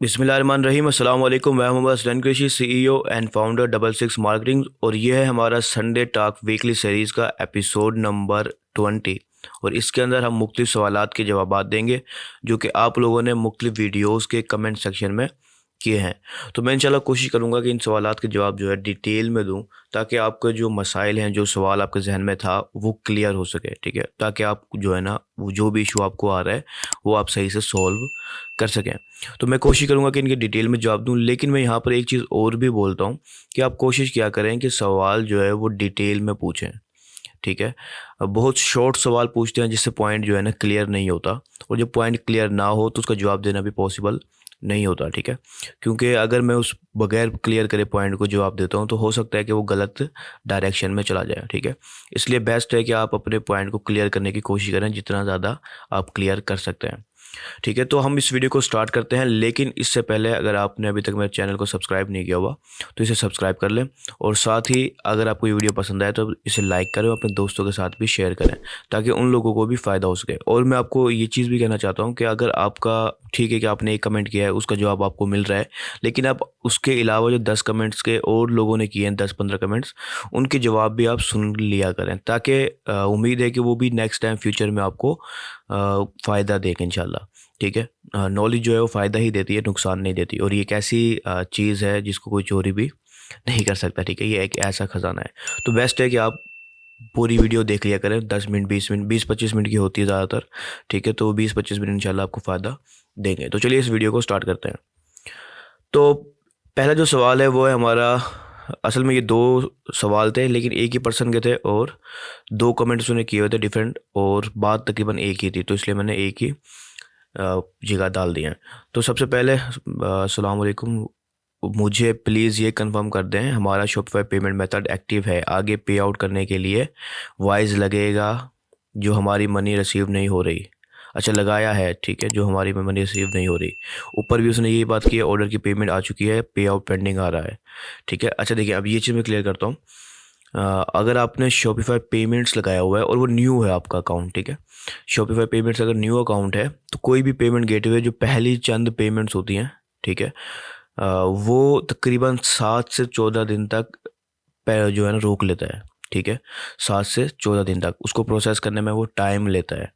बिस्मिल्लाहिर्रहमानिर्रहीम अस्सलाम वालेकुम। मैं Mohammad Aslan Qureshi, CEO and founder double six marketing, और ये है हमारा संडे टॉक वीकली सीरीज़ का एपिसोड नंबर 20। और इसके अंदर हम मुख्तलिफ सवालात के जवाबात देंगे जो कि आप लोगों ने मुख्तलिफ वीडियोस के कमेंट सेक्शन में किए हैं। तो मैं इंशाल्लाह कोशिश करूँगा कि इन सवालात के जवाब जो है डिटेल में दूँ, ताकि आपके जो मसाइल हैं, जो सवाल आपके जहन में था, वो क्लियर हो सके। ठीक है, ताकि आप जो है ना, वो जो भी इशू आपको आ रहा है वो आप सही से सॉल्व कर सकें। तो मैं कोशिश करूँगा कि इनके डिटेल में जवाब दूँ, लेकिन मैं यहाँ पर एक चीज़ और भी बोलता हूँ कि आप कोशिश किया करें कि सवाल जो है वो डिटेल में पूछें। ठीक है, बहुत शॉर्ट सवाल पूछते हैं जिससे पॉइंट जो है ना क्लियर नहीं होता, और जब पॉइंट क्लियर ना हो तो उसका जवाब देना भी पॉसिबल नहीं होता। ठीक है, क्योंकि अगर मैं उस बगैर क्लियर करे पॉइंट को जवाब देता हूँ तो हो सकता है कि वो गलत डायरेक्शन में चला जाए। ठीक है, इसलिए बेस्ट है कि आप अपने पॉइंट को क्लियर करने की कोशिश करें जितना ज़्यादा आप क्लियर कर सकते हैं। ठीक है, तो हम इस वीडियो को स्टार्ट करते हैं, लेकिन इससे पहले अगर आपने अभी तक मेरे चैनल को सब्सक्राइब नहीं किया हुआ तो इसे सब्सक्राइब कर लें, और साथ ही अगर आपको ये वीडियो पसंद आए तो इसे लाइक करें और अपने दोस्तों के साथ भी शेयर करें, ताकि उन लोगों को भी फ़ायदा हो सके। और मैं आपको ये चीज़ भी कहना चाहता हूँ कि अगर आपका, ठीक है कि आपने एक कमेंट किया है, उसका जवाब आपको मिल रहा है, लेकिन आप उसके अलावा जो 10 कमेंट्स के और लोगों ने किए हैं, 10-15 कमेंट्स, उनके जवाब भी आप सुन लिया करें, ताकि उम्मीद है कि वो भी नेक्स्ट टाइम फ्यूचर में आपको फ़ायदा देंगे इंशाल्लाह। ठीक है, नॉलेज जो है वो फ़ायदा ही देती है, नुकसान नहीं देती, और ये एक ऐसी चीज़ है जिसको कोई चोरी भी नहीं कर सकता। ठीक है, ये एक ऐसा ख़जाना है। तो बेस्ट है कि आप पूरी वीडियो देख लिया करें, 10 मिनट, 20 मिनट, 20-25 मिनट की होती है ज़्यादातर। ठीक है, तो 20-25 मिनट इंशाल्लाह आपको फ़ायदा देंगे। तो चलिए इस वीडियो को स्टार्ट करते हैं। तो पहला जो सवाल है वो है हमारा, असल में ये 2 सवाल थे, लेकिन एक ही पर्सन के थे और 2 कमेंट्स उन्होंने किए हुए थे डिफरेंट, और बात तकरीबन एक ही थी, तो इसलिए मैंने एक ही जगह डाल दिए हैं। तो सबसे पहले अस्सलाम वालेकुम, मुझे प्लीज़ ये कंफर्म कर दें हमारा शॉपिफाई पेमेंट मेथड एक्टिव है, आगे पे आउट करने के लिए वाइज लगेगा जो हमारी मनी रिसीव नहीं हो रही। अच्छा, लगाया है, ठीक है, जो हमारी मनी रिसीव नहीं हो रही। ऊपर भी उसने यही बात की है, ऑर्डर की पेमेंट आ चुकी है, पे आउट पेंडिंग आ रहा है। ठीक है, अच्छा देखिए, अब ये चीज़ मैं क्लियर करता हूँ। अगर आपने शॉपिफाई पेमेंट्स लगाया हुआ है और वो न्यू है आपका अकाउंट, ठीक है, शॉपिफाई पेमेंट्स अगर न्यू अकाउंट है तो कोई भी पेमेंट गेटवे जो पहली चंद पेमेंट्स होती हैं, ठीक है, वो तकरीबन 7 से 14 दिन तक जो है ना रोक लेता है। ठीक है, 7 से 14 दिन तक उसको प्रोसेस करने में वो टाइम लेता है।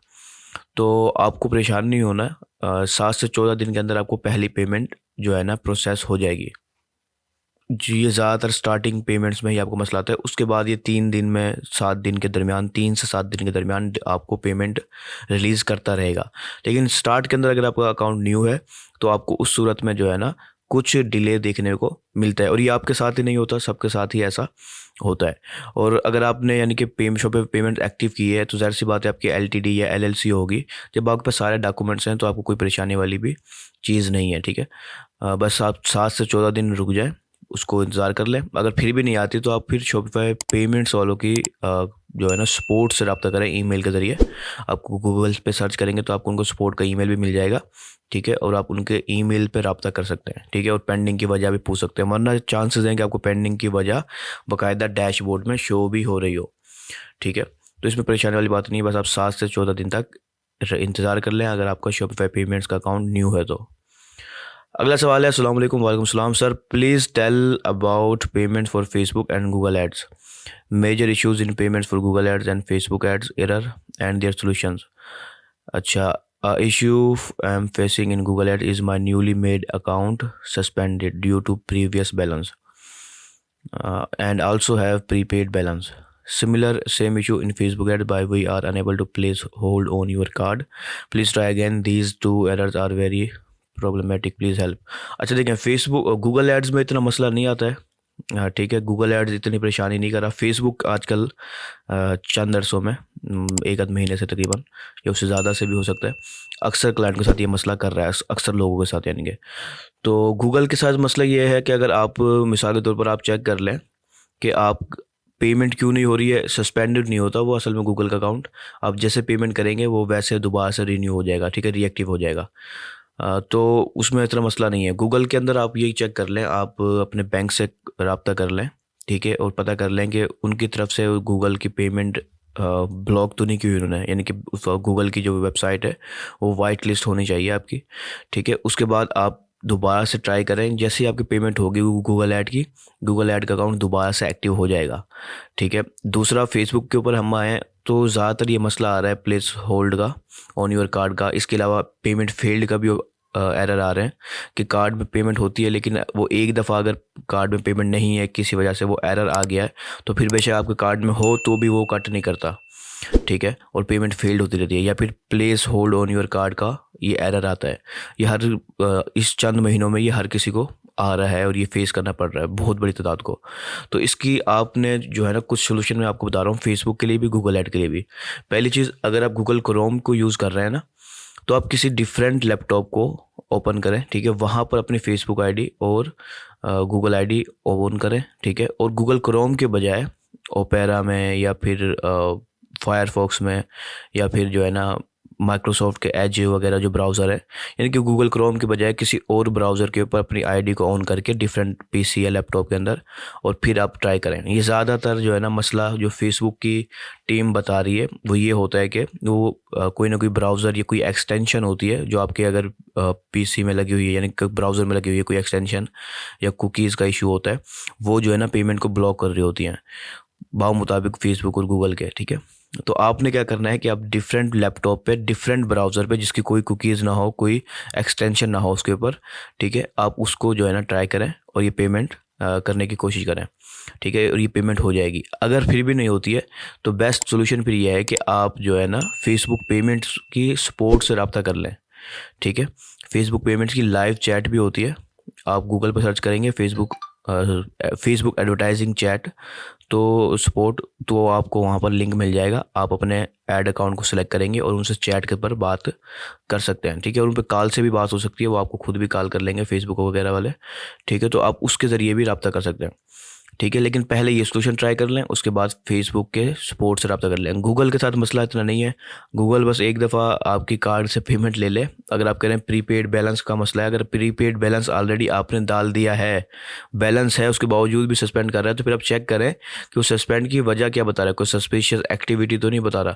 तो आपको परेशान नहीं होना, 7 से 14 दिन के अंदर आपको पहली पेमेंट जो है ना प्रोसेस हो जाएगी। जी, ये ज़्यादातर स्टार्टिंग पेमेंट्स में ही आपको मसला आता है। उसके बाद ये 3 दिन में, 7 दिन के दरमियान, 3 से 7 दिन के दरमियान आपको पेमेंट रिलीज़ करता रहेगा। लेकिन स्टार्ट के अंदर अगर आपका अकाउंट न्यू है तो आपको उस सूरत में जो है ना कुछ डिले देखने को मिलता है, और ये आपके साथ ही नहीं होता, सबके साथ ही ऐसा होता है। और अगर आपने यानी कि शॉप पे पेमेंट एक्टिव की है तो ज़ाहिर सी बात है आपकी एलटीडी या एलएलसी होगी। जब आपके पास सारे डॉक्यूमेंट्स हैं तो आपको कोई परेशानी वाली भी चीज़ नहीं है। ठीक है, बस आप 7 से 14 दिन रुक जाएं, उसको इंतज़ार कर लें। अगर फिर भी नहीं आती तो आप फिर शॉपिफ़ाई पेमेंट्स वालों की जो है ना सपोर्ट से रब्ता करें ईमेल के ज़रिए। आपको गूगल पे सर्च करेंगे तो आपको उनको सपोर्ट का ईमेल भी मिल जाएगा। ठीक है, और आप उनके ईमेल पे रब्ता कर सकते हैं। ठीक है, और पेंडिंग की वजह भी पूछ सकते हैं, वरना चांसेस हैं कि आपको पेंडिंग की वजह बाकायदा डैशबोर्ड में शो भी हो रही हो। ठीक है, तो इसमें परेशानी वाली बात नहीं है, बस आप 7 से 14 दिन तक इंतज़ार कर लें अगर आपका शॉपिफ़ाई पेमेंट्स का अकाउंट न्यू है तो। अगला सवाल है, अस्सलाम वालेकुम। वालेकुम सलाम sir, please tell about payment for Facebook and Google ads, major issues in payments for Google ads and Facebook ads, error and their solutions. अच्छा, issue I'm facing in Google Ads is my newly made account suspended due to previous balance, and also have prepaid balance. Similar same issue in Facebook ads by we are unable to place hold on your card. Please try again. These two errors are very problematic. Please help. अच्छा देखिए, Facebook Google ads में इतना मसला नहीं आता है। हाँ ठीक है, गूगल एड्स इतनी परेशानी नहीं कर रहा। फेसबुक आजकल चंद अरसों में, एक आध महीने से तकरीबन, या उससे ज़्यादा से भी हो सकता है, अक्सर क्लाइंट के साथ ये मसला कर रहा है, अक्सर लोगों के साथ यानी कि। तो गूगल के साथ मसला ये है कि अगर आप मिसाल के तौर पर आप चेक कर लें कि आप पेमेंट क्यों नहीं हो रही है, सस्पेंडेड नहीं होता वो असल में गूगल का अकाउंट। आप जैसे पेमेंट करेंगे वो वैसे दोबारा से रिन्यू हो जाएगा। ठीक है, रीएक्टिव हो जाएगा। तो उसमें इतना मसला नहीं है। गूगल के अंदर आप यही चेक कर लें, आप अपने बैंक से रब्ता कर लें, ठीक है, और पता कर लें कि उनकी तरफ से गूगल की पेमेंट ब्लॉक तो नहीं की हुई उन्होंने, यानी कि गूगल की जो वेबसाइट है वो वाइट लिस्ट होनी चाहिए आपकी। ठीक है, उसके बाद आप दोबारा से ट्राई करें। जैसे ही आपकी पेमेंट होगी गूगल ऐड की, गूगल ऐड का अकाउंट दोबारा से एक्टिव हो जाएगा, ठीक है। दूसरा, फेसबुक के ऊपर हम आएँ तो ज़्यादातर ये मसला आ रहा है प्लेस होल्ड का ऑन योर कार्ड का। इसके अलावा पेमेंट फेल्ड का भी एरर आ रहे हैं कि कार्ड में पेमेंट होती है लेकिन वो एक दफ़ा अगर कार्ड में पेमेंट नहीं है, किसी वजह से वो एरर आ गया है, तो फिर बेशक आपके कार्ड में हो तो भी वो कट नहीं करता, ठीक है, और पेमेंट फेल्ड होती रहती है। या फिर place hold on your card का ये एरर आता है। ये हर इस चंद महीनों में ये हर किसी को आ रहा है और ये फेस करना पड़ रहा है बहुत बड़ी तादाद को। तो इसकी आपने जो है ना कुछ सोल्यूशन मैं आपको बता रहा हूँ, फेसबुक के लिए भी, गूगल ऐड के लिए भी। पहली चीज़, अगर आप गूगल क्रोम को यूज़ कर रहे हैं ना, तो आप किसी डिफरेंट लैपटॉप को ओपन करें, ठीक है। वहाँ पर अपनी फेसबुक आईडी और गूगल आईडी ओपन करें, ठीक है। और गूगल क्रोम के बजाय ओपेरा में या फिर फायरफॉक्स में या फिर जो है ना माइक्रोसॉफ्ट के एज वगैरह जो ब्राउज़र है, यानी कि गूगल क्रोम के बजाय किसी और ब्राउज़र के ऊपर अपनी आईडी को ऑन करके डिफरेंट पीसी या लैपटॉप के अंदर, और फिर आप ट्राई करें। ये ज़्यादातर जो है ना मसला जो फेसबुक की टीम बता रही है वो ये होता है कि वो कोई ना कोई ब्राउज़र या कोई एक्सटेंशन होती है जो आपके अगर पीसी में लगी हुई है, यानी कि ब्राउज़र में लगी हुई है कोई एक्सटेंशन या कुकीज़ का इशू होता है, वो जो है ना पेमेंट को ब्लॉक कर रही होती हैं मुताबिक फेसबुक और गूगल के, ठीक है। तो आपने क्या करना है कि आप डिफरेंट लैपटॉप पे, डिफरेंट ब्राउज़र पे जिसकी कोई कुकीज़ ना हो, कोई एक्सटेंशन ना हो उसके ऊपर, ठीक है, आप उसको जो है ना ट्राई करें और ये पेमेंट करने की कोशिश करें, ठीक है। और ये पेमेंट हो जाएगी। अगर फिर भी नहीं होती है तो बेस्ट सोल्यूशन फिर ये है कि आप जो है ना फेसबुक पेमेंट्स की सपोर्ट से रब्ता कर लें, ठीक है। फेसबुक पेमेंट्स की लाइव चैट भी होती है। आप गूगल पर सर्च करेंगे फेसबुक एडवर्टाइजिंग चैट तो सपोर्ट, तो आपको वहाँ पर लिंक मिल जाएगा। आप अपने ऐड अकाउंट को सिलेक्ट करेंगे और उनसे चैट के पर बात कर सकते हैं, ठीक है। और उन पर कॉल से भी बात हो सकती है, वो आपको खुद भी कॉल कर लेंगे फेसबुक वगैरह वाले, ठीक है। तो आप उसके ज़रिए भी रब्ता कर सकते हैं, ठीक है। लेकिन पहले ये सोल्यूशन ट्राई कर लें, उसके बाद फेसबुक के सपोर्ट से रब्ता कर लें। गूगल के साथ मसला इतना नहीं है। गूगल बस एक दफ़ा आपकी कार्ड से पेमेंट ले ले। अगर आप कह रहे हैं प्रीपेड बैलेंस का मसला है, अगर प्रीपेड बैलेंस ऑलरेडी आपने डाल दिया है, बैलेंस है, उसके बावजूद भी सस्पेंड कर रहा है, तो फिर आप चेक करें कि उस सस्पेंड की वजह क्या बता रहा है। कोई सस्पिशियस एक्टिविटी तो नहीं बता रहा।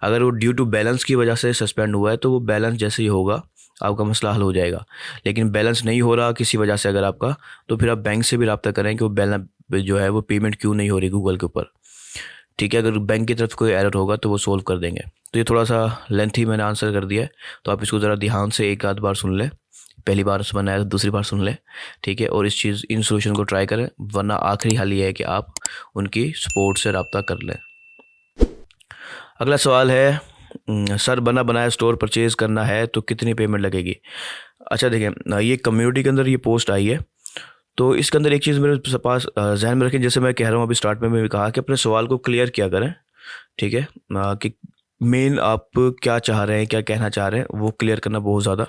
अगर वो ड्यू टू बैलेंस की वजह से सस्पेंड हुआ है तो वो बैलेंस जैसे ही होगा आपका मसला हल हो जाएगा। लेकिन बैलेंस नहीं हो रहा किसी वजह से अगर आपका, तो फिर आप बैंक से भी रब्ता करें कि वो बैलेंस जो है वो पेमेंट क्यों नहीं हो रही गूगल के ऊपर, ठीक है। अगर बैंक की तरफ कोई एरर होगा तो वो सोल्व कर देंगे। तो ये थोड़ा सा लेंथी मैंने आंसर कर दिया है, तो आप इसको ज़रा ध्यान से एक आध बार सुन लें। पहली बार सुना है तो दूसरी बार सुन लें, ठीक है। और इन सोल्यूशन को ट्राई करें, वरना आखिरी हल ये है कि आप उनकी सपोर्ट से रब्ता कर लें। अगला सवाल है, सर बना बनाया स्टोर परचेज़ करना है तो कितनी पेमेंट लगेगी? अच्छा देखें, ये कम्युनिटी के अंदर ये पोस्ट आई है, तो इसके अंदर एक चीज़ मेरे पास जहन में रखें। जैसे मैं कह रहा हूँ अभी स्टार्ट में भी कहा कि अपने सवाल को क्लियर किया करें, ठीक है। कि मेन आप क्या चाह रहे हैं, क्या कहना चाह रहे हैं, वो क्लियर करना बहुत ज़्यादा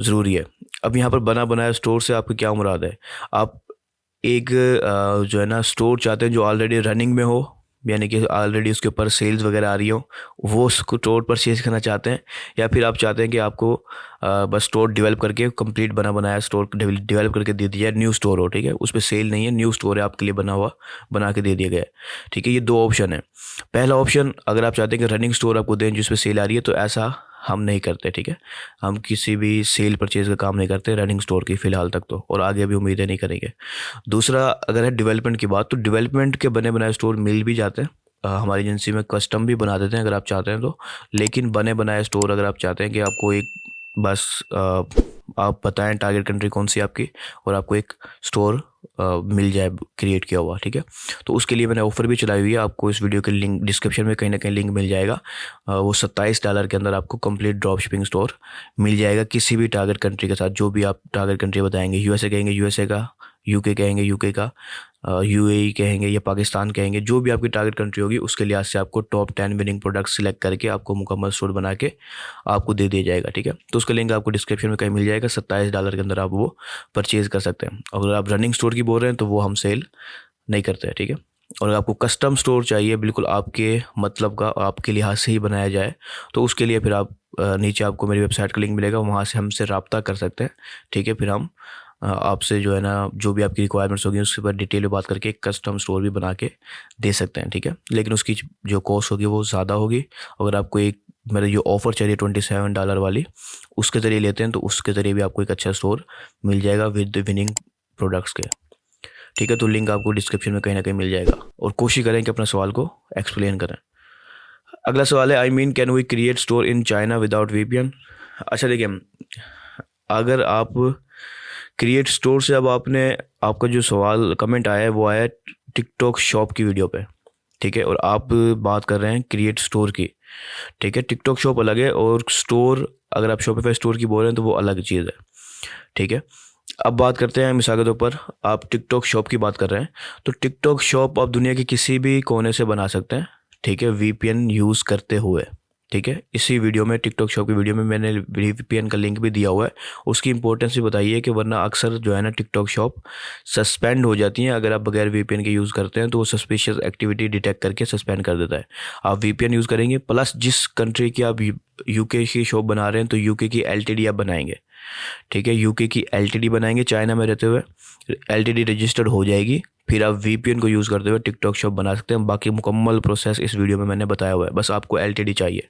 ज़रूरी है। अब यहाँ पर बना बनाया स्टोर से आपकी क्या मुराद है? आप एक जो है ना स्टोर चाहते हैं जो ऑलरेडी रनिंग में हो, यानी कि ऑलरेडी उसके ऊपर सेल्स वगैरह आ रही हो, वो स्टोर परचेज करना चाहते हैं, या फिर आप चाहते हैं कि आपको बस स्टोर डेवलप करके कंप्लीट बना बनाया स्टोर डेवलप करके दे दिया, न्यू स्टोर हो, ठीक है, उस पर सेल नहीं है, न्यू स्टोर है आपके लिए बना हुआ, बना के दे दिया गया है, ठीक है। ये दो ऑप्शन है। पहला ऑप्शन, अगर आप चाहते हैं कि रनिंग स्टोर आपको दें जिस पे सेल आ रही है, तो ऐसा हम नहीं करते, ठीक है। हम किसी भी सेल परचेज का काम नहीं करते रनिंग स्टोर की फ़िलहाल तक तो, और आगे भी उम्मीदें नहीं करेंगे। दूसरा, अगर है डेवलपमेंट की बात, तो डेवलपमेंट के बने बनाए स्टोर मिल भी जाते हैं। हमारी एजेंसी में कस्टम भी बना देते हैं अगर आप चाहते हैं तो। लेकिन बने बनाए स्टोर अगर आप चाहते हैं कि आपको एक बस आप बताएं टारगेट कंट्री कौन सी आपकी, और आपको एक स्टोर मिल जाए क्रिएट किया हुआ, ठीक है। तो उसके लिए मैंने ऑफ़र भी चलाई हुई है। आपको इस वीडियो के लिंक डिस्क्रिप्शन में कहीं ना कहीं लिंक मिल जाएगा। वो $27 के अंदर आपको कंप्लीट ड्रॉप शिपिंग स्टोर मिल जाएगा किसी भी टारगेट कंट्री के साथ। जो भी आप टारगेट कंट्री बताएंगे, यूएसए कहेंगे यूएसए का, यूके कहेंगे यूके का, यूएई कहेंगे या पाकिस्तान कहेंगे, जो भी आपकी टारगेट कंट्री होगी उसके लिहाज से आपको टॉप 10 विनिंग प्रोडक्ट सिलेक्ट करके आपको मुकम्मल स्टोर बना के आपको दे दिया जाएगा, ठीक है। तो उसका लिंक आपको डिस्क्रिप्शन में कहीं मिल जाएगा। $27 के अंदर आप वो परचेज़ कर सकते हैं। अगर आप रनिंग स्टोर की बोल रहे हैं तो वो हम सेल नहीं करते हैं, ठीक है। और अगर आपको कस्टम स्टोर चाहिए, बिल्कुल आपके मतलब का, आपके लिहाज से ही बनाया जाए, तो उसके लिए फिर आप नीचे आपको मेरी वेबसाइट का लिंक मिलेगा, वहाँ से हमसे रब्ता कर सकते हैं, ठीक है। फिर हम आपसे जो है ना जो भी आपकी रिक्वायरमेंट्स होगी उसके ऊपर डिटेल में बात करके एक कस्टम स्टोर भी बना के दे सकते हैं, ठीक है। लेकिन उसकी जो कॉस्ट होगी वो ज़्यादा होगी। अगर आपको एक मेरे जो ऑफ़र चल रही है $27 वाली, उसके ज़रिए लेते हैं तो उसके ज़रिए भी आपको एक अच्छा स्टोर मिल जाएगा विद विनिंग प्रोडक्ट्स के। ठीक है, तो लिंक आपको डिस्क्रिप्शन में कहीं ना कहीं मिल जाएगा, और कोशिश करें कि अपने सवाल को एक्सप्लेन करें। अगला सवाल है, I mean can we create store in China without VPN. अच्छा देखिए, अगर आप क्रिएट स्टोर से, अब आपका जो सवाल कमेंट आया है वो आया है टिकटॉक शॉप की वीडियो पे, ठीक है, और आप बात कर रहे हैं क्रिएट स्टोर की। ठीक है, टिकटॉक शॉप अलग है और स्टोर, अगर आप शॉपिफाई स्टोर की बोल रहे हैं तो वो अलग चीज़ है। ठीक है, अब बात करते हैं मिसाल के तौर पर, आप टिकटॉक शॉप की बात कर रहे हैं, तो टिकटॉक शॉप आप दुनिया के किसी भी कोने से बना सकते हैं, ठीक है, वीपीएन यूज़ करते हुए। ठीक है, इसी वीडियो में, टिकटॉक शॉप की वीडियो में मैंने वीपीएन का लिंक भी दिया हुआ है, उसकी इंपॉर्टेंस भी बताई है कि वरना अक्सर जो है ना टिकटॉक शॉप सस्पेंड हो जाती हैं अगर आप बगैर वीपीएन के यूज़ करते हैं, तो वो सस्पिशियस एक्टिविटी डिटेक्ट करके सस्पेंड कर देता है। आप वीपीएन यूज़ करेंगे, प्लस जिस कंट्री की आप यूके की शॉप बना रहे हैं तो यूके की एलटीडी आप बनाएंगे। ठीक है, यूके की एलटीडी बनाएंगे चाइना में रहते हुए, एलटीडी रजिस्टर्ड हो जाएगी, फिर आप वीपीएन को यूज़ करते हुए टिकटॉक शॉप बना सकते हैं। बाकी मुकम्मल प्रोसेस इस वीडियो में मैंने बताया हुआ है, बस आपको एलटीडी चाहिए।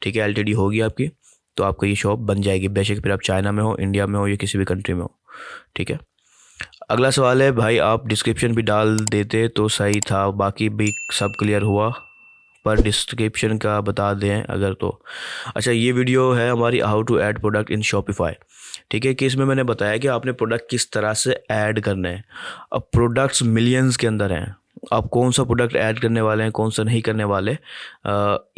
ठीक है, एलटीडी होगी आपकी तो आपको ये शॉप बन जाएगी, बेशक फिर आप चाइना में हो, इंडिया में हो, या किसी भी कंट्री में हो। ठीक है, अगला सवाल है, भाई आप डिस्क्रिप्शन भी डाल देते तो सही था, बाकी भी सब क्लियर हुआ, पर डिस्क्रिप्शन का बता दें अगर तो। अच्छा, ये वीडियो है हमारी how to add product in Shopify. ठीक है, कि इसमें मैंने बताया कि आपने प्रोडक्ट किस तरह से ऐड करने हैं। अब प्रोडक्ट्स मिलियंस के अंदर हैं, आप कौन सा प्रोडक्ट ऐड करने वाले हैं, कौन सा नहीं करने वाले,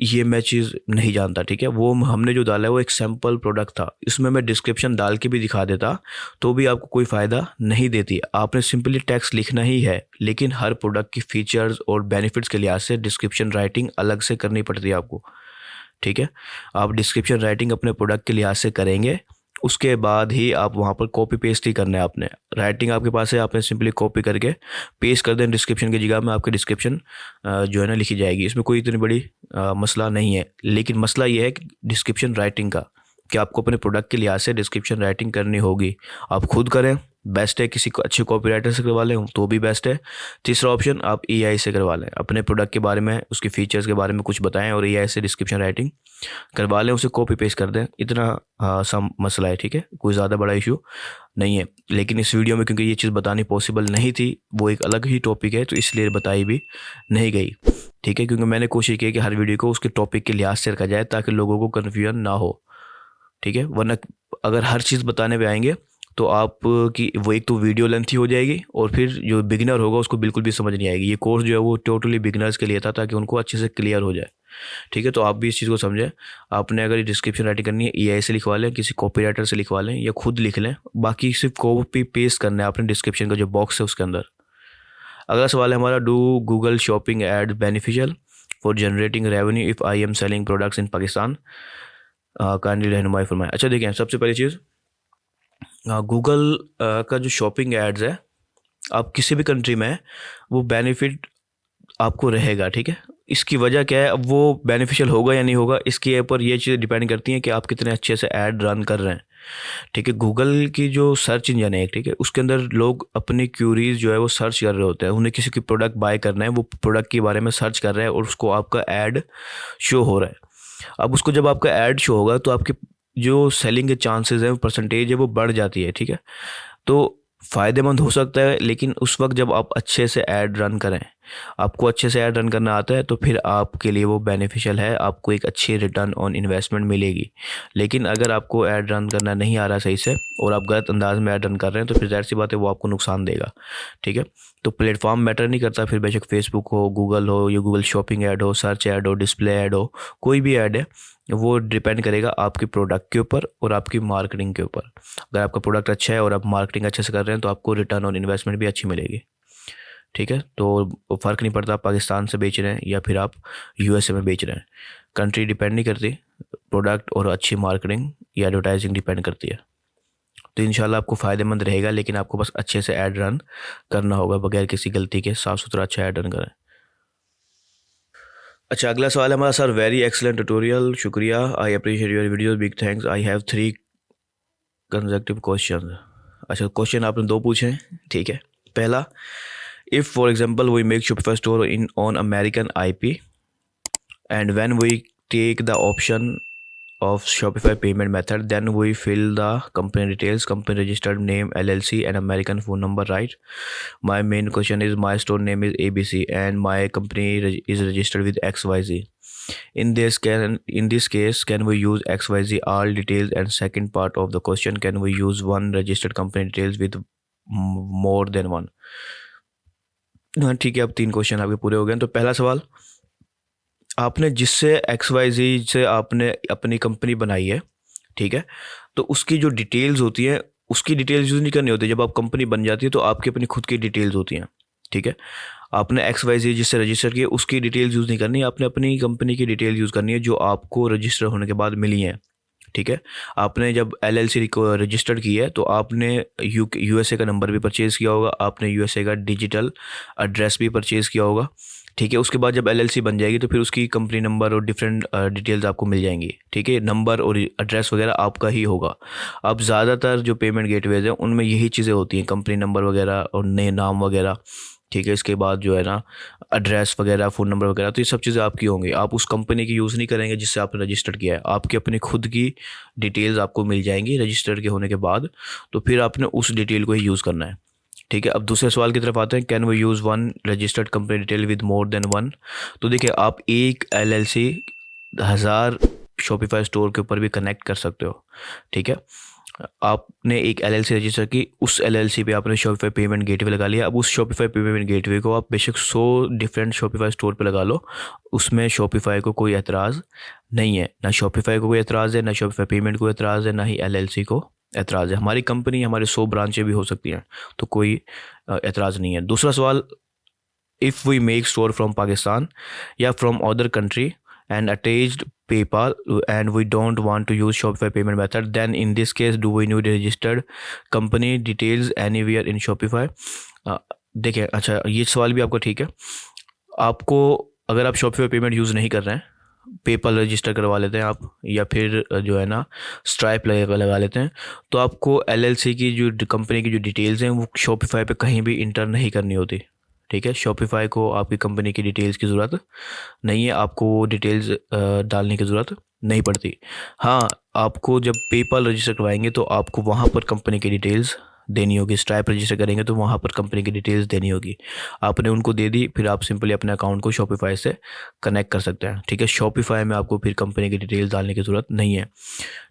ये मैं चीज़ नहीं जानता। ठीक है, वो हमने जो डाला है वो एक सैम्पल प्रोडक्ट था, इसमें मैं डिस्क्रिप्शन डाल के भी दिखा देता तो भी आपको कोई फ़ायदा नहीं देती। आपने सिंपली टेक्स्ट लिखना ही है, लेकिन हर प्रोडक्ट की फ़ीचर्स और बेनिफिट्स के लिहाज से डिस्क्रिप्शन राइटिंग अलग से करनी पड़ती है आपको। ठीक है, आप डिस्क्रिप्शन राइटिंग अपने प्रोडक्ट के लिहाज से करेंगे, उसके बाद ही आप वहाँ पर कॉपी पेस्ट ही करना है। आपने राइटिंग आपके पास है, आपने सिंपली कॉपी करके पेस्ट कर दें डिस्क्रिप्शन की जगह में, आपकी डिस्क्रिप्शन जो है ना लिखी जाएगी। इसमें कोई इतनी बड़ी मसला नहीं है, लेकिन मसला ये है कि डिस्क्रिप्शन राइटिंग का, कि आपको अपने प्रोडक्ट के लिहाज से डिस्क्रिप्शन राइटिंग करनी होगी। आप खुद करें, बेस्ट है, किसी को अच्छे कॉपीराइटर से करवा लें तो भी बेस्ट है। तीसरा ऑप्शन, आप एआई से करवा लें, अपने प्रोडक्ट के बारे में, उसके फीचर्स के बारे में कुछ बताएं और एआई से डिस्क्रिप्शन राइटिंग करवा लें, उसे कॉपी पेस्ट कर दें। इतना सम मसला है। ठीक है, कोई ज़्यादा बड़ा इशू नहीं है, लेकिन इस वीडियो में क्योंकि ये चीज़ बतानी पॉसिबल नहीं थी, वो एक अलग ही टॉपिक है, तो इसलिए बताई भी नहीं गई। ठीक है, क्योंकि मैंने कोशिश की कि हर वीडियो को उसके टॉपिक के लिहाज से रखा जाए ताकि लोगों को कन्फ्यूजन ना हो। ठीक है, वरना अगर हर चीज़ बताने पे आएंगे तो आप की वो एक तो वीडियो लेंथी हो जाएगी, और फिर जो बिगिनर होगा उसको बिल्कुल भी समझ नहीं आएगी। ये कोर्स जो है वो टोटली बिगिनर्स के लिए था, ताकि उनको अच्छे से क्लियर हो जाए। ठीक है, तो आप भी इस चीज़ को समझें। आपने अगर डिस्क्रिप्शन राइटिंग करनी है, एआई से लिखवा लें, किसी कॉपीराइटर से लिखवा लें, या खुद लिख लें, बाकी सिर्फ कॉपी पेस्ट करना है आपने डिस्क्रिप्शन का जो बॉक्स है उसके अंदर। अगला सवाल है हमारा, do Google shopping ad beneficial for generating revenue if I am selling products in Pakistan, kindly रहनुमाई फरमाएं। अच्छा देखिए, सबसे पहली चीज़, गूगल का जो शॉपिंग एड्स है, आप किसी भी कंट्री में, वो बेनिफिट आपको रहेगा। ठीक है, इसकी वजह क्या है, अब वो बेनिफिशियल होगा या नहीं होगा, इसके ऊपर ये चीज़ें डिपेंड करती हैं कि आप कितने अच्छे से ऐड रन कर रहे हैं। ठीक है, गूगल की जो सर्च इंजन है, ठीक है, उसके अंदर लोग अपनी क्यूरीज जो है वो सर्च कर रहे होते हैं, उन्हें किसी की प्रोडक्ट बाय करना है, वो प्रोडक्ट के बारे में सर्च कर रहे हैं और उसको आपका ऐड शो हो रहा है। अब उसको जब आपका ऐड शो होगा तो आपके जो सेलिंग के चांसेस हैं, परसेंटेज है, वो बढ़ जाती है। ठीक है, तो फ़ायदेमंद हो सकता है, लेकिन उस वक्त जब आप अच्छे से ऐड रन करें, आपको अच्छे से ऐड रन करना आता है, तो फिर आपके लिए वो बेनिफिशियल है, आपको एक अच्छी रिटर्न ऑन इन्वेस्टमेंट मिलेगी। लेकिन अगर आपको ऐड रन करना नहीं आ रहा सही से, और आप गलत अंदाज में ऐड रन कर रहे हैं, तो फिर ज़ाहिर सी बात है वो आपको नुकसान देगा। ठीक है, तो प्लेटफॉर्म मैटर नहीं करता, फिर बेशक फेसबुक हो, गूगल हो, या गूगल शॉपिंग ऐड हो, सर्च ऐड हो, डिस्प्ले ऐड हो, कोई भी ऐड है, वो डिपेंड करेगा आपके प्रोडक्ट के ऊपर और आपकी मार्केटिंग के ऊपर। अगर आपका प्रोडक्ट अच्छा है और आप मार्केटिंग अच्छे से कर रहे हैं, तो आपको रिटर्न ऑन इन्वेस्टमेंट भी अच्छी मिलेगी। ठीक है, तो फ़र्क नहीं पड़ता आप पाकिस्तान से बेच रहे हैं या फिर आप यूएसए में बेच रहे हैं, कंट्री डिपेंड नहीं करती, प्रोडक्ट और अच्छी मार्केटिंग या एडवर्टाइजिंग डिपेंड करती है। तो इंशाल्लाह आपको फ़ायदेमंद रहेगा, लेकिन आपको बस अच्छे से ऐड रन करना होगा, बगैर किसी गलती के साफ़ सुथरा अच्छा ऐड रन करें। अच्छा, अगला सवाल है हमारा, सर वेरी एक्सलेंट ट्यूटोरियल, शुक्रिया, I appreciate your videos, big thanks, I have 3 consecutive question. अच्छा, क्वेश्चन आपने 2 पूछे हैं। ठीक है, पहला, if for example we make Shopify store in on American IP and when we take the option of Shopify payment method, then we fill the company details, company registered name LLC and American phone number, right? My main question is, my store name is ABC and my company is registered with XYZ. In this case, can we use XYZ all details? And second part of the question, can we use one registered company details with more than one? हाँ ठीक है, अब 3 question आपके पूरे हो गए। तो पहला सवाल, आपने जिससे XYZ से आपने अपनी कंपनी बनाई है, ठीक है, तो उसकी जो डिटेल्स होती हैं उसकी डिटेल्स यूज़ नहीं करनी होती। जब आप कंपनी बन जाती है तो आपकी अपनी खुद की डिटेल्स होती हैं, ठीक है। आपने XYZ जिससे रजिस्टर किया उसकी डिटेल्स यूज़ नहीं करनी, आपने अपनी कंपनी की डिटेल यूज़ करनी है जो आपको रजिस्टर होने के बाद मिली हैं, ठीक है। आपने जब LLC को रजिस्टर्ड किया है तो आपने USA का नंबर भी परचेज़ किया होगा, आपने USA का डिजिटल एड्रेस भी परचेज़ किया होगा, ठीक है। उसके बाद जब LLC बन जाएगी तो फिर उसकी कंपनी नंबर और डिफरेंट डिटेल्स आपको मिल जाएंगी, ठीक है। नंबर और एड्रेस वगैरह आपका ही होगा। अब ज़्यादातर जो पेमेंट गेटवेज हैं उनमें यही चीज़ें होती हैं, कंपनी नंबर वगैरह और नए नाम वगैरह, ठीक है। इसके बाद जो है ना एड्रेस वगैरह, फ़ोन नंबर वगैरह, तो ये सब चीज़ें आपकी होंगी। आप उस कंपनी की यूज़ नहीं करेंगे जिससे आपने रजिस्टर्ड किया है, आपकी अपनी खुद की डिटेल्स आपको मिल जाएंगी रजिस्टर्ड के होने के बाद, तो फिर आपने उस डिटेल को ही यूज़ करना है, ठीक है। अब दूसरे सवाल की तरफ आते हैं, can we use one registered company detail with more than one? तो देखिए, आप एक LLC 1000 शॉपिफाई स्टोर के ऊपर भी कनेक्ट कर सकते हो, ठीक है। आपने एक LLC रजिस्टर की, उस LLC पे आपने शॉपिफाई पेमेंट गेटवे लगा लिया। अब उस शॉपिफाई पेमेंट गेटवे को आप बेशक 100 डिफरेंट शॉपिफाई स्टोर पे लगा लो, उसमें शॉपिफाई को कोई एतराज़ नहीं है। ना शॉपिफाई को कोई एतराज़ है, ना शॉपिफाई पेमेंट को एतराज़ है, ना ही LLC को एतराज़ है। हमारी कंपनी, हमारे 100 ब्रांचें भी हो सकती हैं, तो कोई एतराज़ नहीं है। दूसरा सवाल, if we make store from Pakistan या from other country and attached PayPal and we don't want to use Shopify payment method, then in this case do we need registered company details anywhere in Shopify? देखिए, अच्छा ये सवाल भी आपका ठीक है। आपको अगर आप Shopify पेमेंट यूज़ नहीं कर रहे हैं, पेपल रजिस्टर करवा लेते हैं आप, या फिर जो है ना स्ट्राइप लगा लेते हैं, तो आपको LLC की जो कंपनी की जो डिटेल्स हैं वो Shopify पे कहीं भी इंटर नहीं करनी होती, ठीक है। शॉपिफाई को आपकी कंपनी की डिटेल्स की ज़रूरत नहीं है, आपको वो डिटेल्स डालने की ज़रूरत नहीं पड़ती। हाँ, आपको जब पेपल रजिस्टर करवाएंगे तो आपको वहाँ पर कंपनी की डिटेल्स देनी होगी। स्ट्राइप रजिस्टर करेंगे तो वहाँ पर कंपनी की डिटेल्स देनी होगी। आपने उनको दे दी, फिर आप सिंपली अपने अकाउंट को शॉपिफाई से कनेक्ट कर सकते हैं, ठीक है। शॉपिफाई में आपको फिर कंपनी की डिटेल्स डालने की ज़रूरत नहीं है।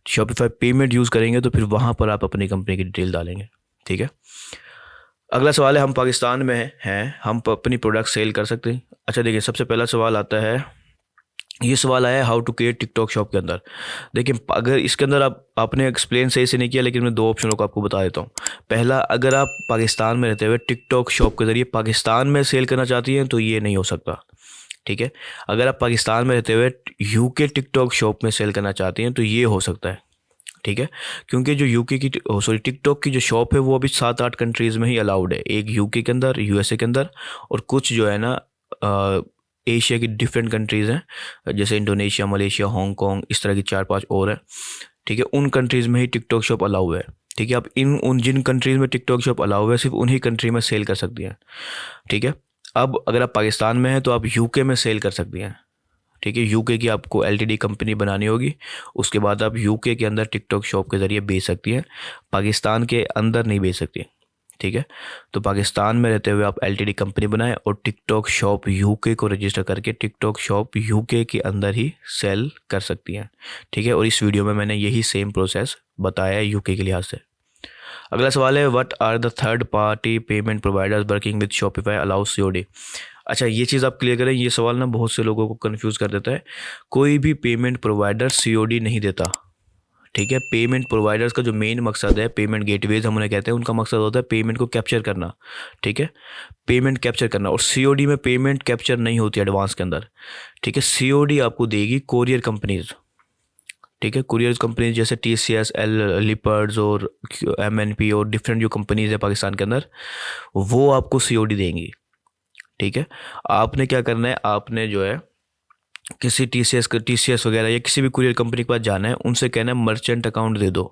शॉपिफाई पेमेंट यूज़ करेंगे तो फिर वहाँ पर आप अपनी कंपनी की डिटेल डालेंगे, ठीक है। अगला सवाल है, हम पाकिस्तान में हैं, हम अपनी प्रोडक्ट सेल कर सकते हैं? अच्छा देखिए, सबसे पहला सवाल आता है, ये सवाल आया है how to create TikTok shop के अंदर। देखिए, अगर इसके अंदर आपने एक्सप्लेन सही से नहीं किया, लेकिन मैं 2 ऑप्शनों को आपको बता देता हूँ। पहला, अगर आप पाकिस्तान में रहते हुए टिकटॉक शॉप के ज़रिए पाकिस्तान में सेल करना चाहती हैं तो ये नहीं हो सकता, ठीक है। अगर आप पाकिस्तान में रहते हुए UK टिकटॉक शॉप में सेल करना चाहती हैं तो ये हो सकता है, ठीक है। क्योंकि जो UK की टिकटॉक की जो शॉप है वो अभी 7-8 कंट्रीज़ में ही अलाउड है। एक UK के अंदर, USA के अंदर, और कुछ जो है ना एशिया की डिफरेंट कंट्रीज़ हैं, जैसे इंडोनेशिया, मलेशिया, हांगकॉन्ग, इस तरह की 4-5 और हैं, ठीक है। उन कंट्रीज़ में ही टिकटॉक शॉप अलाउ है, ठीक है। आप जिन कंट्रीज़ में टिकटॉक शॉप अलाउ है सिर्फ उन्हीं कंट्री में सेल कर सकती हैं, ठीक है। अब अगर आप पाकिस्तान में हैं तो आप UK में सेल कर सकती हैं, ठीक है। UK की आपको LTD कंपनी बनानी होगी, उसके बाद आप UK के अंदर टिकटॉक शॉप के ज़रिए बेच सकती हैं, पाकिस्तान के अंदर नहीं बेच सकती, ठीक है। तो पाकिस्तान में रहते हुए आप LTD कंपनी बनाएं और टिकटॉक शॉप UK को रजिस्टर करके टिकटॉक शॉप UK के अंदर ही सेल कर सकती हैं, ठीक है। और इस वीडियो में मैंने यही सेम प्रोसेस बताया है UK के लिहाज से। अगला सवाल है, what are the third party payment providers working with Shopify allows COD? अच्छा, ये चीज़ आप क्लियर करें, ये सवाल ना बहुत से लोगों को कंफ्यूज कर देता है। कोई भी पेमेंट प्रोवाइडर COD नहीं देता, ठीक है। पेमेंट प्रोवाइडर्स का जो मेन मकसद है, पेमेंट गेटवेज हम उन्हें कहते हैं, उनका मकसद होता है पेमेंट को कैप्चर करना, ठीक है। पेमेंट कैप्चर करना, और COD में पेमेंट कैप्चर नहीं होती एडवांस के अंदर, ठीक है। COD आपको देगी कोरियर कंपनीज, ठीक है। कुरियर कंपनीज जैसे TCS, लिपर्ड्स और MNP और डिफरेंट जो कंपनीज है पाकिस्तान के अंदर, वो आपको COD देंगी, ठीक है। आपने क्या करना है, आपने जो है किसी TCS वगैरह या किसी भी कुरियर कंपनी के पास जाना है, उनसे कहना है मर्चेंट अकाउंट दे दो,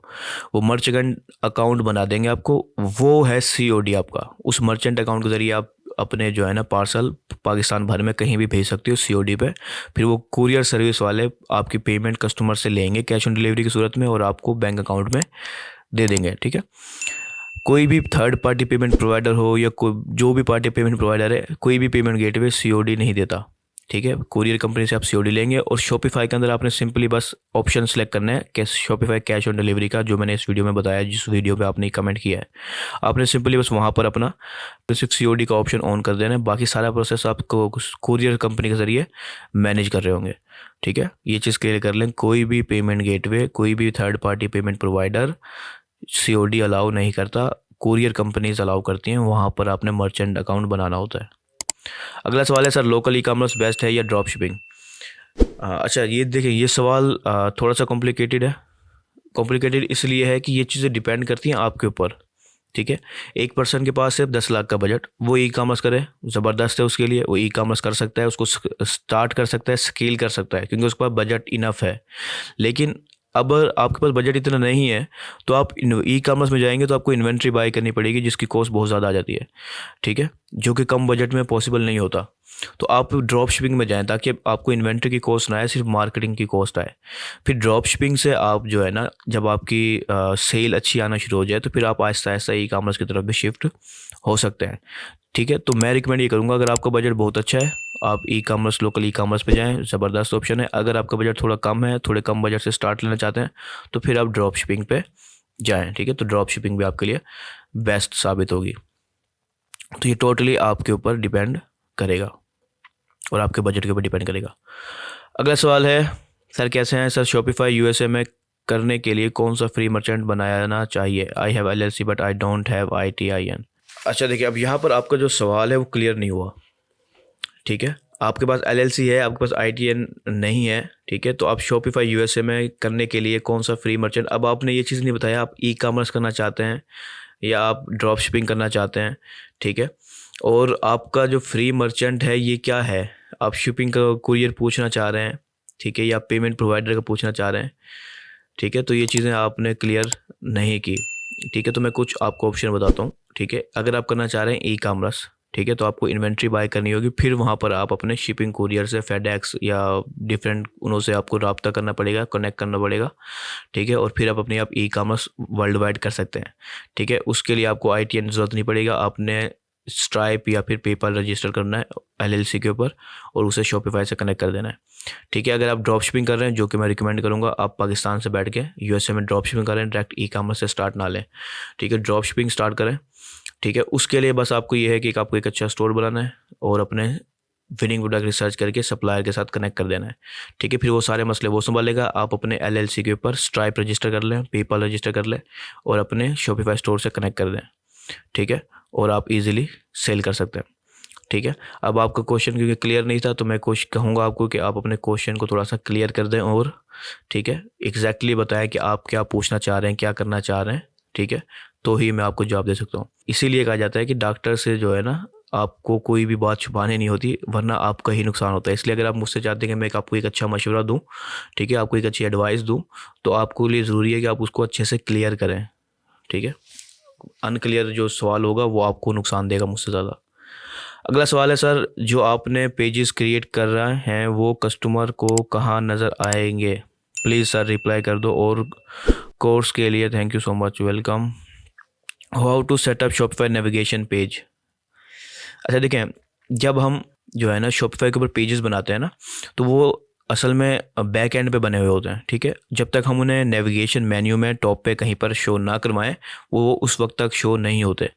वो मर्चेंट अकाउंट बना देंगे आपको, वो है COD आपका। उस मर्चेंट अकाउंट के ज़रिए आप अपने जो है ना पार्सल पाकिस्तान भर में कहीं भी भेज सकते हो COD पे। फिर वो कुरियर सर्विस वाले आपकी पेमेंट कस्टमर से लेंगे कैश ऑन डिलीवरी की सूरत में और आपको बैंक अकाउंट में दे देंगे, ठीक है। कोई भी थर्ड पार्टी पेमेंट प्रोवाइडर हो या कोई जो भी पार्टी पेमेंट प्रोवाइडर है, कोई भी पेमेंट गेटवे COD नहीं देता, ठीक है। कुरियर कंपनी से आप COD लेंगे। और शॉपिफाई के अंदर आपने सिंपली बस ऑप्शन सेलेक्ट करना है कि शॉपिफाई कैश ऑन डिलीवरी का, जो मैंने इस वीडियो में बताया, जिस वीडियो पे आपने कमेंट किया है, आपने सिंपली बस वहाँ पर अपना सिर्फ COD का ऑप्शन ऑन कर देना है। बाकी सारा प्रोसेस आपको कुरियर कंपनी के ज़रिए मैनेज कर रहे होंगे, ठीक है। ये चीज़ क्लियर कर लें, कोई भी पेमेंट गेटवे, कोई भी third party payment provider COD allow नहीं करता, कुरियर कंपनीज अलाउ करती हैं, वहाँ पर आपने मर्चेंट अकाउंट बनाना होता है। अगला सवाल है sir, local e commerce best है या ड्रॉप शिपिंग? अच्छा, ये देखिए, ये सवाल थोड़ा सा कॉम्प्लिकेटेड है। कॉम्प्लिकेटेड इसलिए है कि ये चीज़ें डिपेंड करती हैं आपके ऊपर, ठीक है। एक पर्सन के पास सिर्फ 10 लाख का बजट, वो ई कॉमर्स करे, ज़बरदस्त है उसके लिए, वो ई कॉमर्स कर सकता है, उसको स्टार्ट कर सकता है, स्केल कर सकता है, क्योंकि उसके पास बजट इनफ है। लेकिन अब आपके पास बजट इतना नहीं है तो आप ई कॉमर्स में जाएंगे तो आपको इन्वेंट्री बाय करनी पड़ेगी, जिसकी कॉस्ट बहुत ज़्यादा आ जाती है, ठीक है, जो कि कम बजट में पॉसिबल नहीं होता। तो आप ड्रॉप शिपिंग में जाएं ताकि आपको इन्वेंट्री की कॉस्ट ना आए, सिर्फ मार्केटिंग की कॉस्ट आए। फिर ड्रॉप शिपिंग से आप जो है ना, जब आपकी सेल अच्छी आना शुरू हो जाए तो फिर आप आहिस्ता आहिस्ता ई कॉमर्स की तरफ भी शिफ्ट हो सकते हैं, ठीक है। तो मैं रिकमेंड ये करूँगा, अगर आपका बजट बहुत अच्छा है, आप e commerce, local e commerce पे जाएं, ज़बरदस्त ऑप्शन है। अगर आपका बजट थोड़ा कम है, थोड़े कम बजट से स्टार्ट लेना चाहते हैं, तो फिर आप ड्रॉप शिपिंग पे जाएं, ठीक है। तो ड्रॉप शिपिंग भी आपके लिए बेस्ट साबित होगी। तो ये टोटली आपके ऊपर डिपेंड करेगा और आपके बजट के ऊपर डिपेंड करेगा। अगला सवाल है, सर कैसे हैं सर, शॉपिफाई USA में करने के लिए कौन सा फ्री मर्चेंट बनाना चाहिए? I have LLC but I don't have ITIN। अच्छा देखिए, अब यहाँ पर आपका जो सवाल है वो क्लियर नहीं हुआ, ठीक है। आपके पास LLC है, आपके पास ITN नहीं है, ठीक है। तो आप शॉपिफाई USA में करने के लिए कौन सा फ्री मर्चेंट, अब आपने ये चीज़ नहीं बताया, आप ई कॉमर्स करना चाहते हैं या आप ड्रॉप शिपिंग करना चाहते हैं, ठीक है। और आपका जो फ्री मर्चेंट है ये क्या है, आप शिपिंग का कुरियर पूछना चाह रहे हैं, ठीक है, या पेमेंट प्रोवाइडर का पूछना चाह रहे हैं, ठीक है। तो ये चीज़ें आपने क्लियर नहीं की, ठीक है। तो मैं कुछ आपको ऑप्शन बताता हूँ, ठीक है। अगर आप करना चाह रहे हैं ई कॉमर्स, ठीक है, तो आपको इन्वेंट्री बाय करनी होगी, फिर वहाँ पर आप अपने शिपिंग कुरियर से, फेडेक्स या डिफरेंट उनों से आपको रब्ता करना पड़ेगा, कनेक्ट करना पड़ेगा, ठीक है। और फिर आप अपने आप ई कॉमर्स वर्ल्ड वाइड कर सकते हैं, ठीक है। उसके लिए आपको ITN की ज़रूरत नहीं पड़ेगा, आपने स्ट्राइप या फिर पेपल रजिस्टर करना है LLC के ऊपर और उसे शॉपिफाई से कनेक्ट कर देना है, ठीक है। अगर आप ड्रॉप शिपिंग कर रहे हैं, जो कि मैं रिकमेंड करूंगा, आप पाकिस्तान से बैठ के USA में ड्रॉप शिपिंग कर रहे हैं, डायरेक्ट ई कॉमर्स से स्टार्ट ना लें, ठीक है। ड्रॉप शिपिंग स्टार्ट करें, ठीक है। उसके लिए बस आपको ये है कि आपको एक अच्छा स्टोर बनाना है और अपने विनिंग प्रोडक्ट रिसर्च करके सप्लायर के साथ कनेक्ट कर देना है, ठीक है। फिर वो सारे मसले वो संभालेगा। आप अपने LLC के ऊपर स्ट्राइप रजिस्टर कर लें, पेपल रजिस्टर कर लें और अपने शॉपिफाई स्टोर से कनेक्ट कर दें, ठीक है। और आप इजीली सेल कर सकते हैं, ठीक है। अब आपका क्वेश्चन क्योंकि क्लियर नहीं था तो मैं कोशिश कहूँगा आपको कि आप अपने क्वेश्चन को थोड़ा सा क्लियर कर दें और, ठीक है, एग्जैक्टली बताएं कि आप क्या पूछना चाह रहे हैं, क्या करना चाह रहे हैं, ठीक है। तो ही मैं आपको जवाब दे सकता हूँ। इसीलिए कहा जाता है कि डॉक्टर से जो है ना, आपको कोई भी बात छुपानी नहीं होती, वरना आपका ही नुकसान होता है। इसलिए अगर आप मुझसे चाहते हैं कि मैं आपको एक अच्छा मशवरा दूँ, ठीक है, आपको एक अच्छी एडवाइस दूँ, तो आपको लिए ज़रूरी है कि आप उसको अच्छे से क्लियर करें, ठीक है। अनक्लियर जो सवाल होगा वो आपको नुकसान देगा मुझसे ज़्यादा। अगला सवाल है सर, जो आपने पेजेस क्रिएट कर रहे हैं वो कस्टमर को कहाँ नज़र आएंगे? प्लीज़ सर रिप्लाई कर दो। और कोर्स के लिए thank you so much, welcome. How to setup Shopify navigation page? अच्छा देखें, जब हम जो है ना शॉपिफाई के ऊपर पेजेस बनाते हैं ना, तो वो असल में बैक एंड पे बने हुए होते हैं, ठीक है। जब तक हम उन्हें नेविगेशन मेन्यू में टॉप पे कहीं पर शो ना करवाएं, वो उस वक्त तक शो नहीं होते,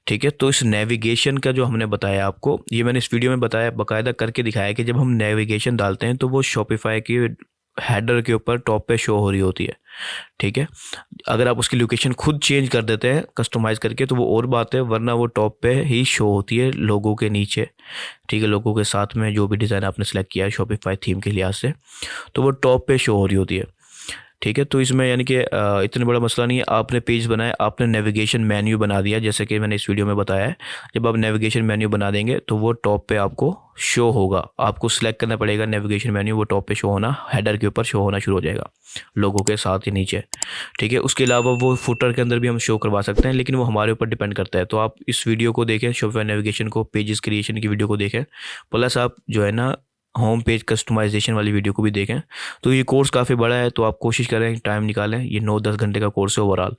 ठीक है। तो इस नेविगेशन का जो हमने बताया आपको, ये मैंने इस वीडियो में बताया, बाकायदा करके दिखाया कि जब हम नेविगेशन डालते हैं तो वो शॉपिफाई की हेडर के ऊपर टॉप पे शो हो रही होती है, ठीक है। अगर आप उसकी लोकेशन खुद चेंज कर देते हैं कस्टमाइज़ करके तो वो और बात है, वरना वो टॉप पे ही शो होती है लोगों के नीचे, ठीक है। लोगों के साथ में जो भी डिज़ाइन आपने सेलेक्ट किया है शॉपिफाई थीम के लिहाज से, तो वो टॉप पे शो हो रही होती है। ठीक है। तो इसमें यानी कि इतना बड़ा मसला नहीं है। आपने पेज बनाया, आपने नेविगेशन मेन्यू बना दिया, जैसे कि मैंने इस वीडियो में बताया है। जब आप नेविगेशन मेन्यू बना देंगे तो वो टॉप पे आपको शो होगा। आपको सिलेक्ट करना पड़ेगा नेविगेशन मेन्यू, वो टॉप पे शो होना, हेडर के ऊपर शो होना शुरू हो जाएगा, लोगों के साथ ही नीचे। ठीक है। उसके अलावा वो फुटर के अंदर भी हम शो करवा सकते हैं, लेकिन वो हमारे ऊपर डिपेंड करता है। तो आप इस वीडियो को देखें, शॉपिफाई नेविगेशन को, पेजेस क्रिएशन की वीडियो को देखें, प्लस आप जो है ना होम पेज कस्टमाइजेशन वाली वीडियो को भी देखें। तो ये कोर्स काफ़ी बड़ा है, तो आप कोशिश करें, टाइम निकालें। ये 9-10 घंटे का कोर्स है ओवरऑल।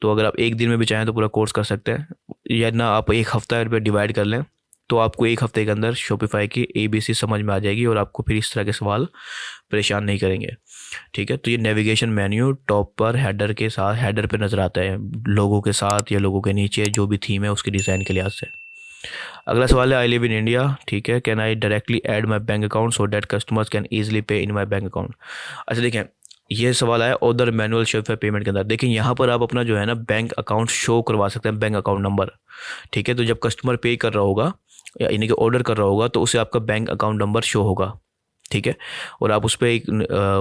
तो अगर आप एक दिन में भी चाहें तो पूरा कोर्स कर सकते हैं, या ना आप एक हफ्ता पे डिवाइड कर लें, तो आपको एक हफ्ते के अंदर शॉपिफाई की ABC समझ में आ जाएगी और आपको फिर इस तरह के सवाल परेशान नहीं करेंगे। ठीक है। तो ये नेविगेशन मेन्यू टॉप पर हेडर के साथ, हेडर पे नज़र आता है, लोगों के साथ या लोगों के नीचे, जो भी थीम है उसकी डिज़ाइन के लिहाज से। अगला सवाल है, आई लिव इन इंडिया। ठीक है, can I directly add my bank account so that customers can easily पे इन माई बैंक अकाउंट। अच्छा देखें, ये सवाल आया ऑर्डर मैनुअल शॉपिफाई पेमेंट के अंदर। देखिए यहाँ पर आप अपना जो है ना बैंक अकाउंट शो करवा सकते हैं, बैंक अकाउंट नंबर। ठीक है। तो जब कस्टमर पे कर रहा होगा या यानी कि ऑर्डर कर रहा होगा, तो उसे आपका बैंक अकाउंट नंबर शो होगा। ठीक है। और आप उस पर एक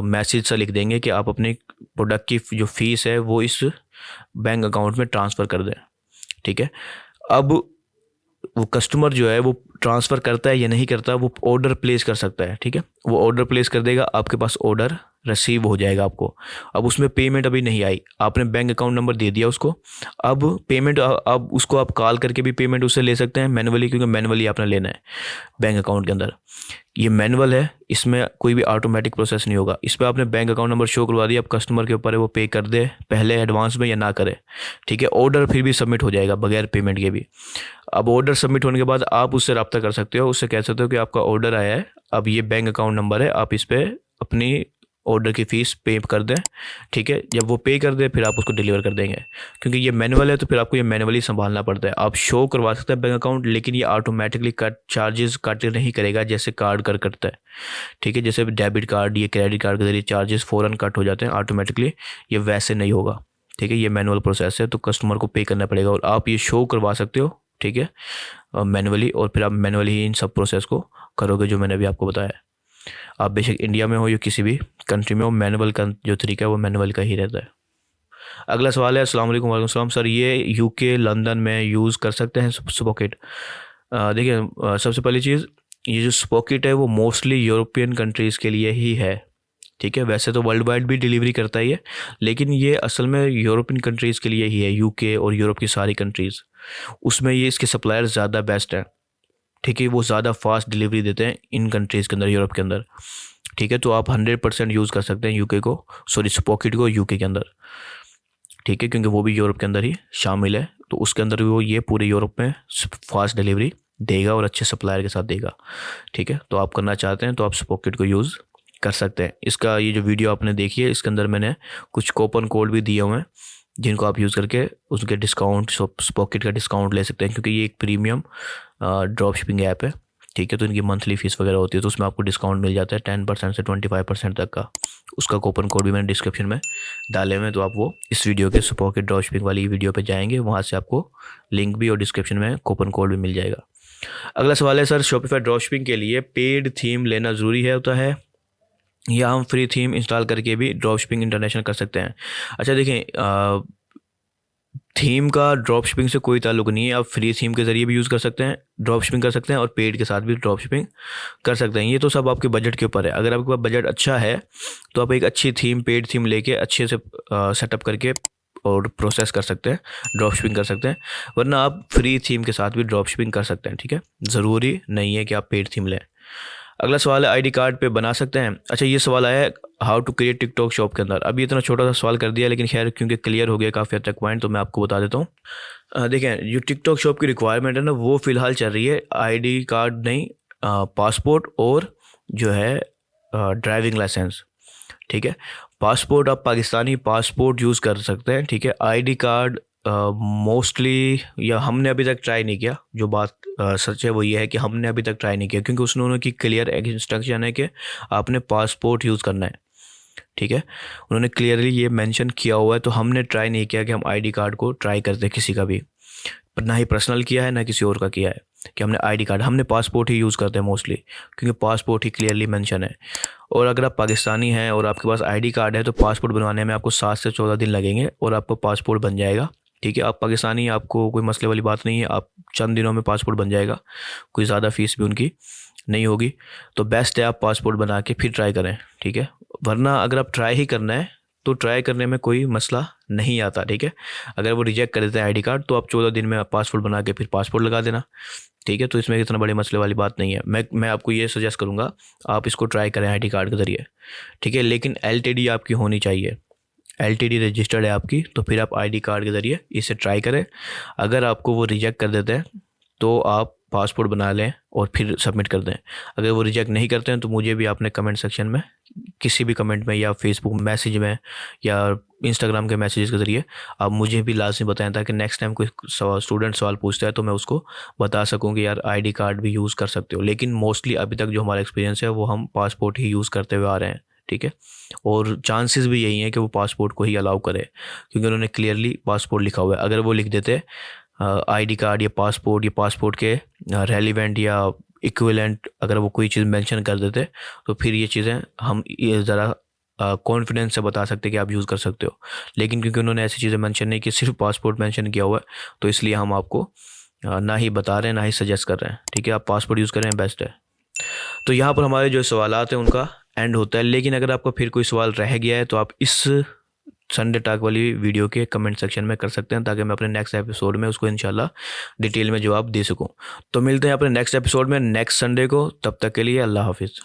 मैसेज सा लिख देंगे कि आप अपने प्रोडक्ट की जो फीस है वो इस बैंक अकाउंट में ट्रांसफ़र कर दें। ठीक है। अब वो कस्टमर जो है वो ट्रांसफ़र करता है या नहीं करता, वो ऑर्डर प्लेस कर सकता है। ठीक है। वो ऑर्डर प्लेस कर देगा, आपके पास ऑर्डर रिसीव हो जाएगा आपको। अब उसमें पेमेंट अभी नहीं आई, आपने बैंक अकाउंट नंबर दे दिया उसको। अब पेमेंट, अब उसको आप कॉल करके भी पेमेंट उससे ले सकते हैं मैनुअली, क्योंकि मैनुअली आपने लेना है बैंक अकाउंट के अंदर। ये मैनुअल है, इसमें कोई भी ऑटोमेटिक प्रोसेस नहीं होगा। इस पर आपने बैंक अकाउंट नंबर शो करवा दिया, अब कस्टमर के ऊपर है वो पे कर दे पहले एडवांस में या ना करे। ठीक है। ऑर्डर फिर भी सबमिट हो जाएगा बगैर पेमेंट के भी। अब ऑर्डर सबमिट होने के बाद आप उससे रब्ता कर सकते हो, उससे कह सकते हो कि आपका ऑर्डर आया है, अब ये बैंक अकाउंट नंबर है, आप इस पर अपनी ऑर्डर की फ़ीस पे कर दें। ठीक है। जब वो पे कर दे फिर आप उसको डिलीवर कर देंगे। क्योंकि ये मैनुअल है तो फिर आपको ये मैनुअली संभालना पड़ता है। आप शो करवा सकते हैं बैंक अकाउंट, लेकिन ये ऑटोमेटिकली चार्जेस कट नहीं करेगा जैसे कार्ड करता है। ठीक है। जैसे डेबिट कार्ड या क्रेडिट कार्ड के जरिए चार्जेस फ़ौरन कट हो जाते हैं ऑटोमेटिकली, ये वैसे नहीं होगा। ठीक है। ये मैनुअल प्रोसेस है, तो कस्टमर को पे करना पड़ेगा और आप ये शो करवा सकते हो। ठीक है, मैनुअली। और फिर आप मैनुअली ही इन सब प्रोसेस को करोगे जो मैंने अभी आपको बताया। आप बेशक इंडिया में हो या किसी भी कंट्री में हो, मैनुअल का जो तरीका है वो मैनुअल का ही रहता है। अगला सवाल है, अस्सलाम वालेकुम। वालेकुम सलाम सर, ये यूके लंदन में यूज़ कर सकते हैं स्पॉकेट? देखिए, सबसे पहली चीज़, ये जो स्पॉकेट है वो मोस्टली यूरोपियन कंट्रीज़ के लिए ही है। ठीक है। वैसे तो वर्ल्ड वाइड भी डिलीवरी करता ही है, लेकिन ये असल में यूरोपियन कंट्रीज़ के लिए ही है। यूके और यूरोप की सारी कंट्रीज़, उसमें ये इसके सप्लायर ज़्यादा बेस्ट हैं। ठीक है। वो ज़्यादा फास्ट डिलीवरी देते हैं इन कंट्रीज़ के अंदर, यूरोप के अंदर। ठीक है। तो आप 100% यूज़ कर सकते हैं यूके को, सॉरी स्पॉकेट को यूके के अंदर। ठीक है। क्योंकि वो भी यूरोप के अंदर ही शामिल है, तो उसके अंदर भी वो ये पूरे यूरोप में फास्ट डिलीवरी देगा और अच्छे सप्लायर के साथ देगा। ठीक है। तो आप करना चाहते हैं तो आप स्पॉकेट को यूज़ कर सकते हैं। इसका ये जो वीडियो आपने देखी है, इसके अंदर मैंने कुछ कूपन कोड भी दिए हुए हैं, जिनको आप यूज़ करके उसके डिस्काउंट, स्पॉकेट का डिस्काउंट ले सकते हैं। क्योंकि ये एक प्रीमियम ड्रॉप शिपिंग ऐप है। ठीक है। तो इनकी मंथली फ़ीस वगैरह होती है, तो उसमें आपको डिस्काउंट मिल जाता है 10% से 25% तक का। उसका कूपन कोड भी मैंने डिस्क्रिप्शन में डाले हुए हैं, तो आप वो इस वीडियो के स्पॉकेट ड्रॉप शिपिंग वाली वीडियो पे जाएंगे, वहाँ से आपको लिंक भी और डिस्क्रिप्शन में कूपन कोड भी मिल जाएगा। अगला सवाल है, सर शॉपिफाई ड्रॉप शिपिंग के लिए पेड थीम लेना ज़रूरी है होता है, या हम फ्री थीम इंस्टॉल करके भी ड्रॉप शिपिंग इंटरनेशनल कर सकते हैं? अच्छा देखें, थीम का ड्रॉप शिपिंग से कोई ताल्लुक नहीं है। आप फ्री थीम के ज़रिए भी यूज़ कर सकते हैं, ड्रॉप शिपिंग कर सकते हैं, और पेड के साथ भी ड्रॉप शिपिंग कर सकते हैं। ये तो सब आपके बजट के ऊपर है। अगर आपके पास बजट अच्छा है तो आप एक अच्छी थीम, पेड थीम लेके अच्छे से सेटअप करके और प्रोसेस कर सकते हैं, ड्रॉप शिपिंग कर सकते हैं। वरना आप फ्री थीम के साथ भी ड्रॉप शिपिंग कर सकते हैं। ठीक है। ज़रूरी नहीं है कि आप पेड थीम लें। अगला सवाल है, आईडी कार्ड पे बना सकते हैं? अच्छा, ये सवाल आया है how to create TikTok shop के अंदर। अभी इतना छोटा सा सवाल कर दिया, लेकिन खैर क्योंकि क्लियर हो गया काफ़ी हद तक पॉइंट, तो मैं आपको बता देता हूँ। देखें, जो टिकटॉक शॉप की रिक्वायरमेंट है ना, वो फ़िलहाल चल रही है आईडी कार्ड नहीं, पासपोर्ट और जो है ड्राइविंग लाइसेंस। ठीक है। पासपोर्ट आप पाकिस्तानी पासपोर्ट यूज़ कर सकते हैं। ठीक है। आईडी कार्ड मोस्टली, या हमने अभी तक ट्राई नहीं किया। जो बात सच है वो ये है कि हमने अभी तक ट्राई नहीं किया, क्योंकि उसने की क्लियर इंस्ट्रक्शन है कि आपने पासपोर्ट यूज़ करना है। ठीक है। उन्होंने क्लियरली ये मेंशन किया हुआ है, तो हमने ट्राई नहीं किया कि हम आईडी कार्ड को ट्राई करते किसी का भी, पर ना ही पर्सनल किया है ना किसी और का किया है। कि हमने आईडी कार्ड, हमने पासपोर्ट ही यूज़ करते हैं मोस्टली, क्योंकि पासपोर्ट ही क्लियरली मेंशन है। और अगर आप पाकिस्तानी हैं और आपके पास आईडी कार्ड है तो पासपोर्ट बनवाने में आपको 7 से 14 दिन लगेंगे और आपको पासपोर्ट बन जाएगा। ठीक है, आप पाकिस्तानी हैं, आपको कोई मसले वाली बात नहीं है, आप चंद दिनों में पासपोर्ट बन जाएगा, कोई ज़्यादा फ़ीस भी उनकी नहीं होगी। तो बेस्ट है आप पासपोर्ट बना के फिर ट्राई करें। ठीक है, वरना अगर आप ट्राई ही करना है तो ट्राई करने में कोई मसला नहीं आता। ठीक है, अगर वो रिजेक्ट कर देते हैं आईडी कार्ड तो आप 14 दिन में पासपोर्ट बना के फिर पासपोर्ट लगा देना। ठीक है, तो इसमें इतना बड़े मसले वाली बात नहीं है। मैं आपको ये सजेस्ट करूँगा आप इसको ट्राई करें आईडी कार्ड के ज़रिए। ठीक है, लेकिन एलटीडी आपकी होनी चाहिए, एलटीडी रजिस्टर्ड है आपकी, तो फिर आप आईडी कार्ड के ज़रिए इसे ट्राई करें। अगर आपको वो रिजेक्ट कर देते हैं तो आप पासपोर्ट बना लें और फिर सबमिट कर दें। अगर वो रिजेक्ट नहीं करते हैं तो मुझे भी आपने कमेंट सेक्शन में किसी भी कमेंट में या फेसबुक मैसेज में या इंस्टाग्राम के मैसेजेस के ज़रिए आप मुझे भी लाजमी बताएं, ताकि नेक्स्ट टाइम कोई स्टूडेंट सवाल पूछता है तो मैं उसको बता सकूं कि यार आईडी कार्ड भी यूज़ कर सकते हो। लेकिन मोस्टली अभी तक जो हमारा एक्सपीरियंस है वो हम पासपोर्ट ही यूज़ करते हुए आ रहे हैं। ठीक है, और चांसेस भी यही हैं कि वो पासपोर्ट को ही अलाउ करे, क्योंकि उन्होंने क्लियरली पासपोर्ट लिखा हुआ है। अगर वो लिख देते आईडी कार्ड या पासपोर्ट के रेलिवेंट या इक्विवेलेंट, अगर वो कोई चीज़ मेंशन कर देते तो फिर ये चीज़ें हम ये ज़रा कॉन्फिडेंस से बता सकते कि आप यूज़ कर सकते हो। लेकिन क्योंकि उन्होंने ऐसी चीज़ें मेंशन नहीं की, सिर्फ पासपोर्ट मेंशन किया हुआ है, तो इसलिए हम आपको ना ही बता रहे हैं ना ही सजेस्ट कर रहे हैं। ठीक है, आप पासपोर्ट यूज़ करें, बेस्ट है। तो यहाँ पर हमारे जो सवालात हैं उनका एंड होता है। लेकिन अगर आपका फिर कोई सवाल रह गया है तो आप इस संडे टॉक वाली वीडियो के कमेंट सेक्शन में कर सकते हैं, ताकि मैं अपने नेक्स्ट एपिसोड में उसको इंशाल्लाह डिटेल में जवाब दे सकूं। तो मिलते हैं अपने नेक्स्ट एपिसोड में नेक्स्ट संडे को, तब तक के लिए अल्लाह हाफिज़।